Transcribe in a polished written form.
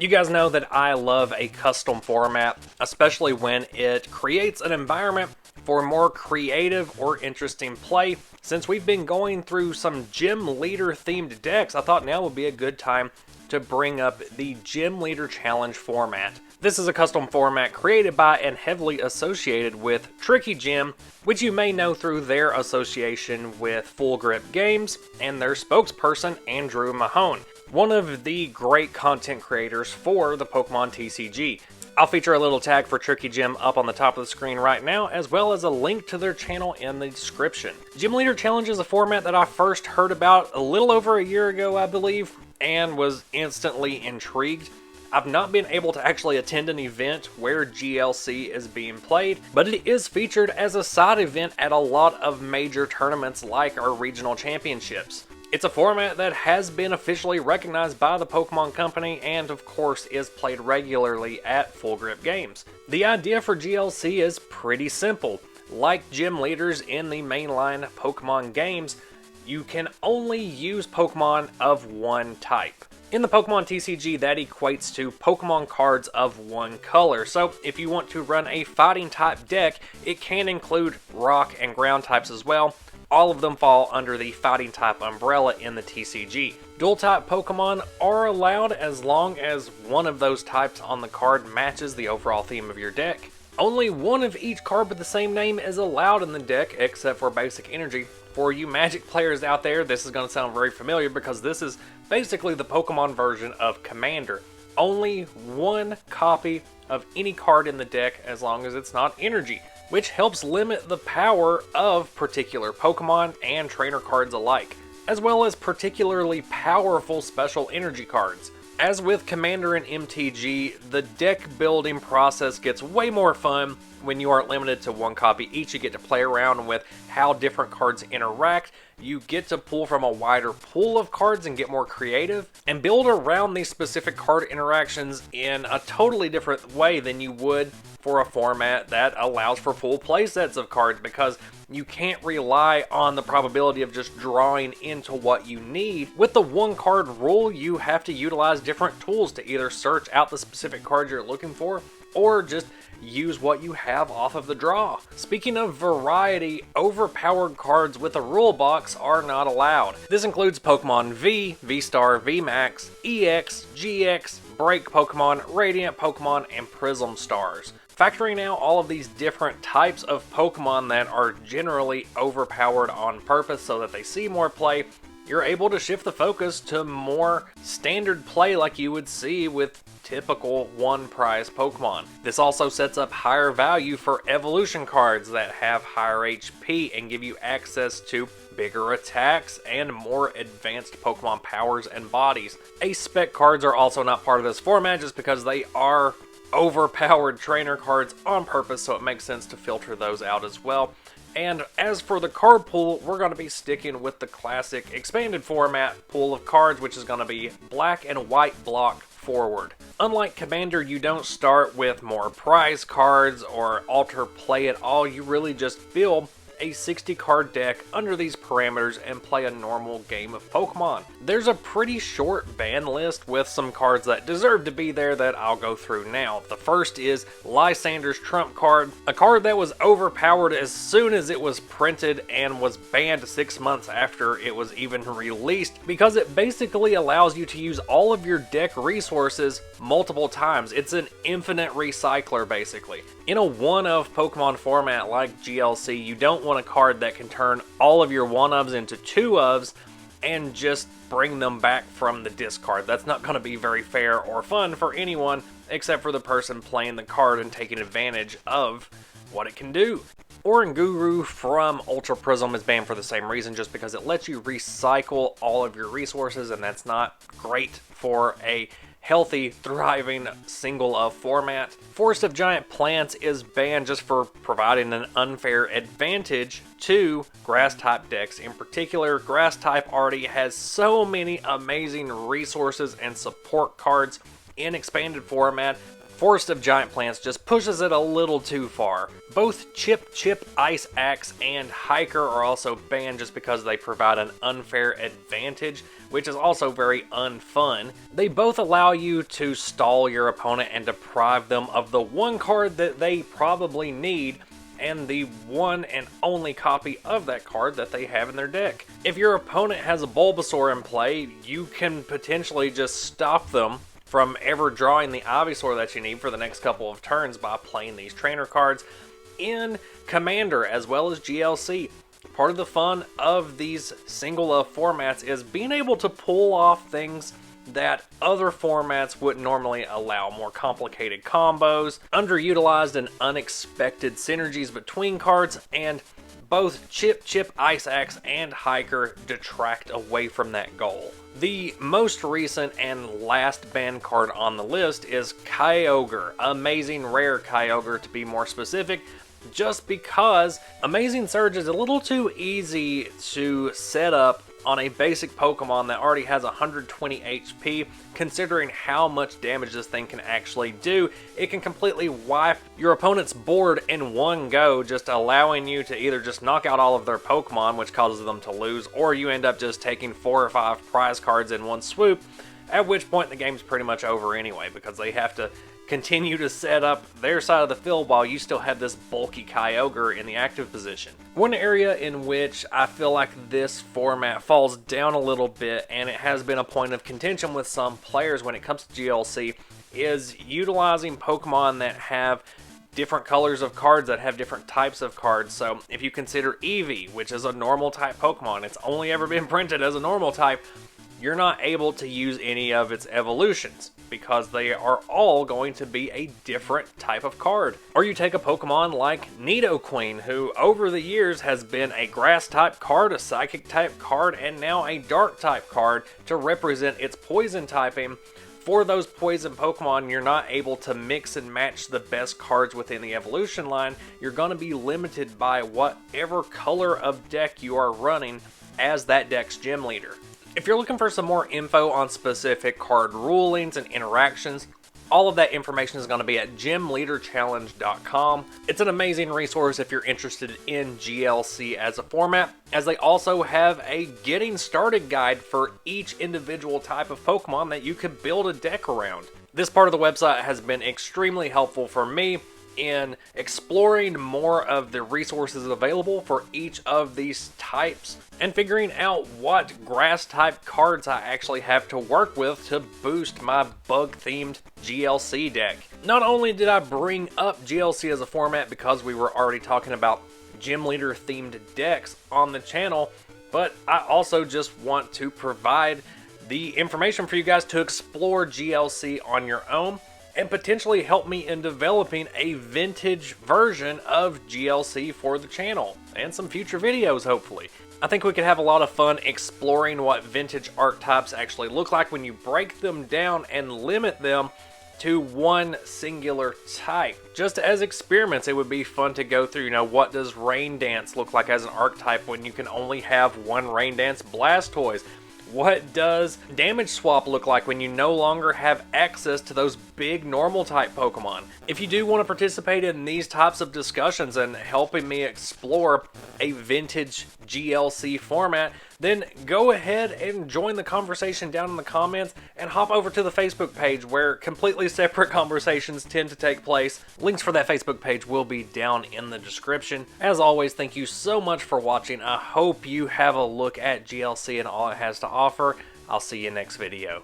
You guys know that I love a custom format, especially when it creates an environment for more creative or interesting play. Since we've been going through some gym leader themed decks, I thought now would be a good time to bring up the Gym Leader Challenge format. This is a custom format created by and heavily associated with Tricky Gym, which you may know through their association with Full Grip Games and their spokesperson Andrew Mahone, one of the great content creators for the Pokemon TCG. I'll feature a little tag for Tricky Gym up on the top of the screen right now, as well as a link to their channel in the description. Gym Leader Challenge is a format that I first heard about a little over a year ago, I believe, and was instantly intrigued. I've not been able to actually attend an event where GLC is being played, but it is featured as a side event at a lot of major tournaments like our regional championships. It's a format that has been officially recognized by the Pokemon Company and of course is played regularly at Full Grip Games. The idea for GLC is pretty simple. Like gym leaders in the mainline Pokemon games, you can only use Pokemon of one type. In the Pokemon TCG, that equates to Pokemon cards of one color. So if you want to run a fighting type deck, it can include rock and ground types as well. All of them fall under the fighting type umbrella in the TCG. Dual type Pokemon are allowed as long as one of those types on the card matches the overall theme of your deck. Only one of each card with the same name is allowed in the deck except for Basic Energy. For you Magic players out there, this is going to sound very familiar because this is basically the Pokemon version of Commander. Only one copy of any card in the deck as long as it's not Energy, which helps limit the power of particular Pokemon and trainer cards alike, as well as particularly powerful special energy cards. As with Commander and MTG, the deck building process gets way more fun when you aren't limited to one copy each. You get to play around with how different cards interact. You get to pull from a wider pool of cards and get more creative and build around these specific card interactions in a totally different way than you would for a format that allows for full play sets of cards, because you can't rely on the probability of just drawing into what you need. With the one card rule, you have to utilize different tools to either search out the specific card you're looking for or just use what you have off of the draw. Speaking of variety, overpowered cards with a rule box are not allowed. This includes Pokemon V, V-Star, V-Max, EX, GX, Break Pokemon, Radiant Pokemon, and Prism Stars. Factoring out all of these different types of Pokemon that are generally overpowered on purpose so that they see more play, you're able to shift the focus to more standard play like you would see with typical one prize Pokemon. This also sets up higher value for evolution cards that have higher HP and give you access to bigger attacks and more advanced Pokemon powers and bodies. Ace Spec cards are also not part of this format just because they are overpowered trainer cards on purpose, so it makes sense to filter those out as well. And as for the card pool, we're going to be sticking with the classic expanded format pool of cards, which is going to be black and white block forward. Unlike Commander, you don't start with more prize cards or alter play at all. You really just build a 60 card deck under these parameters and play a normal game of Pokemon. There's a pretty short ban list with some cards that deserve to be there that I'll go through now. The first is Lysander's Trump card, a card that was overpowered as soon as it was printed and was banned 6 months after it was even released because it basically allows you to use all of your deck resources multiple times. It's an infinite recycler basically. In a one-of Pokemon format like GLC, you don't want a card that can turn all of your one-ofs into two-ofs and just bring them back from the discard. That's not going to be very fair or fun for anyone except for the person playing the card and taking advantage of what it can do. Oranguru from Ultra Prism is banned for the same reason, just because it lets you recycle all of your resources, and that's not great for a healthy, thriving single-of format. Forest of Giant Plants is banned just for providing an unfair advantage to grass-type decks. In particular, grass-type already has so many amazing resources and support cards in expanded format. Forest of Giant Plants just pushes it a little too far. Both Chip Chip, Ice Axe, and Hiker are also banned just because they provide an unfair advantage which is also very unfun. They both allow you to stall your opponent and deprive them of the one card that they probably need and the one and only copy of that card that they have in their deck. If your opponent has a Bulbasaur in play, you can potentially just stop them from ever drawing the Ivysaur that you need for the next couple of turns by playing these trainer cards in Commander as well as GLC. Part of the fun of these single formats is being able to pull off things that other formats wouldn't normally allow. More complicated combos, underutilized and unexpected synergies between cards, and both Chip, Ice Axe, and Hiker detract away from that goal. The most recent and last banned card on the list is Kyogre. Amazing Rare Kyogre to be more specific, just because Amazing Surge is a little too easy to set up on a basic Pokemon that already has 120 HP. Considering how much damage this thing can actually do, it can completely wipe your opponent's board in one go, just allowing you to either just knock out all of their Pokemon, which causes them to lose, or you end up just taking 4 or 5 prize cards in one swoop, at which point the game's pretty much over anyway, because they have to continue to set up their side of the field while you still have this bulky Kyogre in the active position. One area in which I feel like this format falls down a little bit, and it has been a point of contention with some players when it comes to GLC, is utilizing Pokemon that have different colors of cards, that have different types of cards. So if you consider Eevee, which is a normal type Pokemon, it's only ever been printed as a normal type, you're not able to use any of its evolutions because they are all going to be a different type of card. Or you take a Pokemon like Nidoqueen, who over the years has been a grass type card, a psychic type card, and now a dark type card to represent its poison typing. For those poison Pokemon, you're not able to mix and match the best cards within the evolution line. You're going to be limited by whatever color of deck you are running as that deck's gym leader. If you're looking for some more info on specific card rulings and interactions, all of that information is going to be at gymleaderchallenge.com. It's an amazing resource if you're interested in GLC as a format, as they also have a getting started guide for each individual type of Pokemon that you could build a deck around. This part of the website has been extremely helpful for me in exploring more of the resources available for each of these types and figuring out what grass type cards I actually have to work with to boost my bug themed GLC deck. Not only did I bring up GLC as a format because we were already talking about gym leader themed decks on the channel, but I also just want to provide the information for you guys to explore GLC on your own and potentially help me in developing a vintage version of GLC for the channel and some future videos, hopefully. I think we could have a lot of fun exploring what vintage archetypes actually look like when you break them down and limit them to one singular type. Just as experiments, it would be fun to go through, what does Rain Dance look like as an archetype when you can only have one Rain Dance Blastoise? What does Damage Swap look like when you no longer have access to those big normal type Pokemon? If you do want to participate in these types of discussions and helping me explore a vintage GLC format, then go ahead and join the conversation down in the comments and hop over to the Facebook page where completely separate conversations tend to take place. Links for that Facebook page will be down in the description. As always, thank you so much for watching. I hope you have a look at GLC and all it has to offer. I'll see you next video.